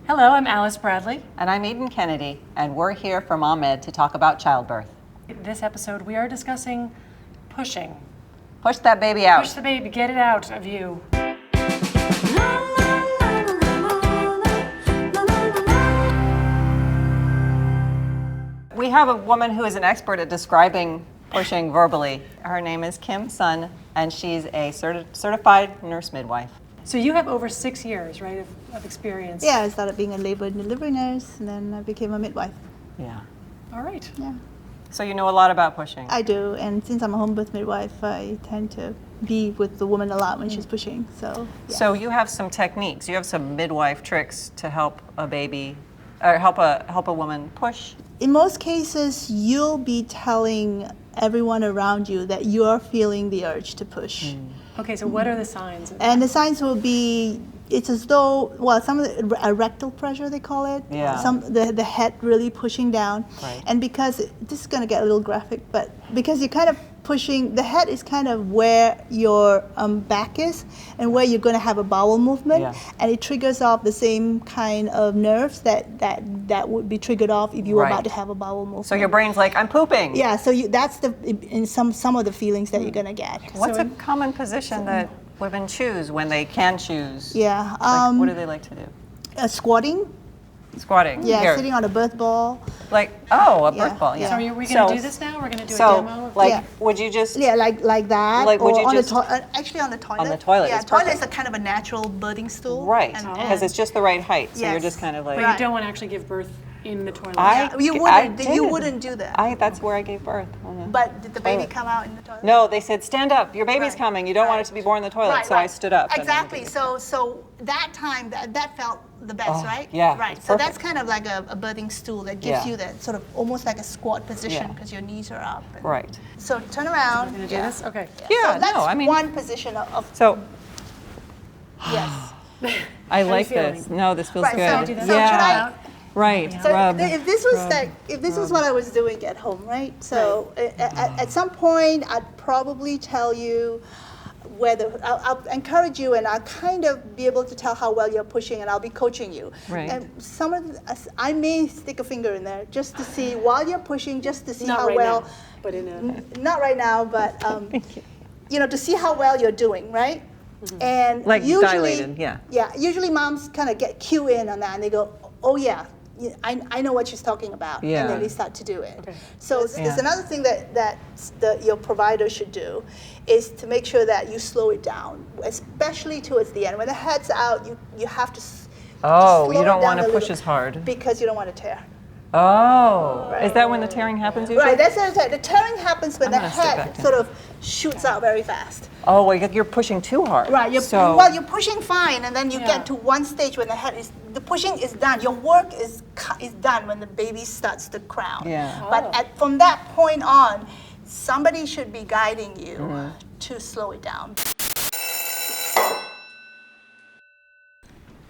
Hello, I'm Alice Bradley. And I'm Eden Kennedy, and we're here from Ahmed to talk about childbirth. In this episode, we are discussing pushing. Push that baby out. Push the baby, get it out of you. We have a woman who is an expert at describing pushing verbally. Her name is Kim Sun, and she's a certified nurse midwife. So you have over 6 years, right, of experience? Yeah, I started being a labor and delivery nurse, and then I became a midwife. Yeah. All right. Yeah, So you know a lot about pushing. I do, and since I'm a home birth midwife, I tend to be with the woman a lot when she's pushing. So, yeah. So you have some techniques. You have some midwife tricks to help a baby, or help a woman push. In most cases, you'll be telling everyone around you that you're feeling the urge to push. Okay, so what are the signs? And the signs will be, it's as though, well, some of the a rectal pressure, they call it. Yeah. The head really pushing down. Right. And because, this is going to get a little graphic, but because you're kind of pushing, the head is kind of where your back is and where you're going to have a bowel movement. Yeah. And it triggers off the same kind of nerves that would be triggered off if you were Right. about to have a bowel movement. So your brain's like, I'm pooping. Yeah, so that's in some of the feelings that you're going to get. What's So a common position that women choose when they can choose? Yeah. Like, what do they like to do? Squatting. Squatting. Yeah, Here. sitting on a birth ball. Like, oh, a Yeah, birth ball. Yeah. So are we going to do this now? We're going to do a So, demo? like, Yeah. would you just? Yeah, like that. Like, would or you on just- actually on the toilet. On the toilet, Yeah, it's toilet perfect. is a kind of a natural birthing stool. Right, And- because it's just the right height. So you're Yes. just kind of like. But Right. you don't want to actually give birth in the toilet. You wouldn't do that. That's where I gave birth. on the But did the baby toilet. come out in the toilet? No, they said stand up. Your baby's Right. coming. You don't want it Right. to be born in the toilet. Right, so I right. stood up. and then Exactly. did it. So that time that felt the best, Oh, right? yeah, Right. it's So that's perfect. kind of like a birthing stool that gives Yeah. you that sort of almost like a squat position Yeah. because your knees are up. And- Right. So turn around. We're going to do this? Okay. Yeah, So that's no, I mean- one position of So yes. I you like feeling? this. No, this feels Right, so- good. Do this? so should yeah. I- Right. So Rub. if this was rub, like, if this was what I was doing at home, right? So at some point, I'd probably tell you whether I'll encourage you, and I'll kind of be able to tell how well you're pushing, and I'll be coaching you. Right. And I may stick a finger in there just to see while you're pushing, just to see Not how right well. now, but in a... Not right now, but Thank you. to see how well you're doing, right? And Like usually, dilated, yeah. Yeah, usually moms kind of cue in on that, and they go, "Oh yeah, I know what she's talking about," Yeah. and then they start to do it. Okay. So it's Yeah. another thing that your provider should do is to make sure that you slow it down, especially towards the end. When the head's out, you have to. Oh, slow you it don't down want a to push little as hard. because you don't want to tear. Oh. Is that when the tearing happens usually? Right, that's the tearing happens when I'm the gonna step back head down. sort of shoots out very fast. Oh, well, you're pushing too hard. Right. So, Well, you're pushing fine, and then you Yeah. get to one stage when the pushing is done. Your work is done when the baby starts to crown. Yeah. But from that point on, somebody should be guiding you Mm-hmm. to slow it down.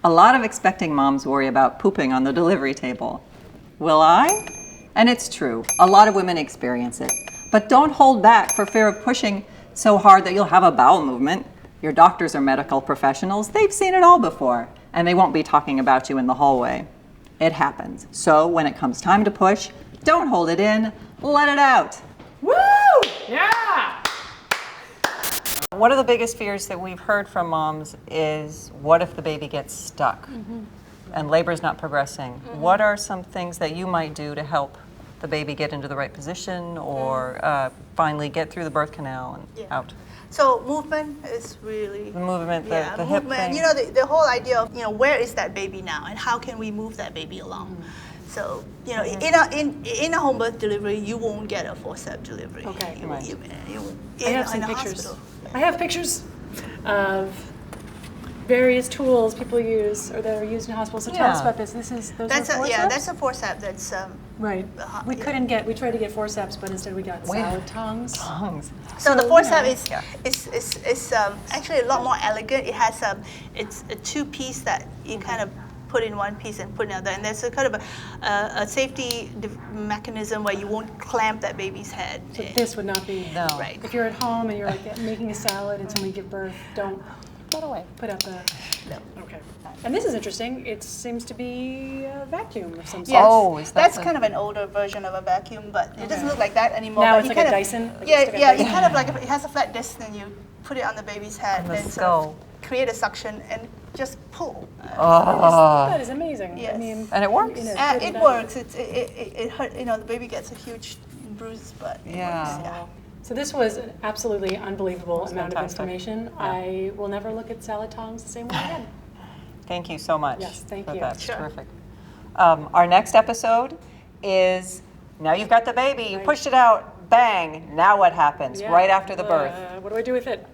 a lot of expecting moms worry about pooping on the delivery table. Will I? And it's true. A lot of women experience it. But don't hold back for fear of pushing so hard that you'll have a bowel movement. Your doctors are medical professionals. They've seen it all before, and they won't be talking about you in the hallway. It happens. So when it comes time to push, don't hold it in, let it out. Woo! Yeah! One of the biggest fears that we've heard from moms is, what if the baby gets stuck and labor's not progressing? What are some things that you might do to help the baby get into the right position or finally get through the birth canal and Yeah. out? So movement is really The movement, the hip movement. thing. The whole idea of where is that baby now, and how can we move that baby along? So in a home birth delivery, you won't get a forceps delivery. Okay. You, Right. I have some in a pictures. hospital. I have pictures of various tools people use or that are used in hospitals. So tell us Yeah. about this. Those are forceps? That's a forceps. That's Right. We tried to get forceps, but instead we got Wait. salad tongs. Tongues. so the forceps Yeah. is actually a lot more elegant. It has it's a two-piece that you kind of put in one piece and put in another, and there's a kind of a safety mechanism where you won't clamp that baby's head. So this would not be. No. Right. If you're at home and you're like making a salad and somebody give birth, don't. that away. Put out the. No. Okay. And this is interesting. It seems to be a vacuum of some sort. Yes. Oh, is that that's the- kind of an older version of a vacuum, but it doesn't Okay. look like that anymore. Now but it's you like a kind of- Dyson? Like you Yeah, stick a yeah. You Dyson? kind of like it has a flat disc, and you put it on the baby's head, On the and skull. create a suction and just pull. That is amazing. I Yes. mean, And it works? you know, And good it and bad. works. It hurt. You know, the baby gets a huge bruise, but it Yeah. works, yeah. So this was an absolutely unbelievable was amount fantastic. of information. Yeah. I will never look at salad tongs the same way again. Thank you so much. Yes, thank for you. that. It's Sure. terrific. Our next episode is now you've got the baby, you Right. pushed it out, bang, now what happens Yeah. right after the birth? What do I do with it?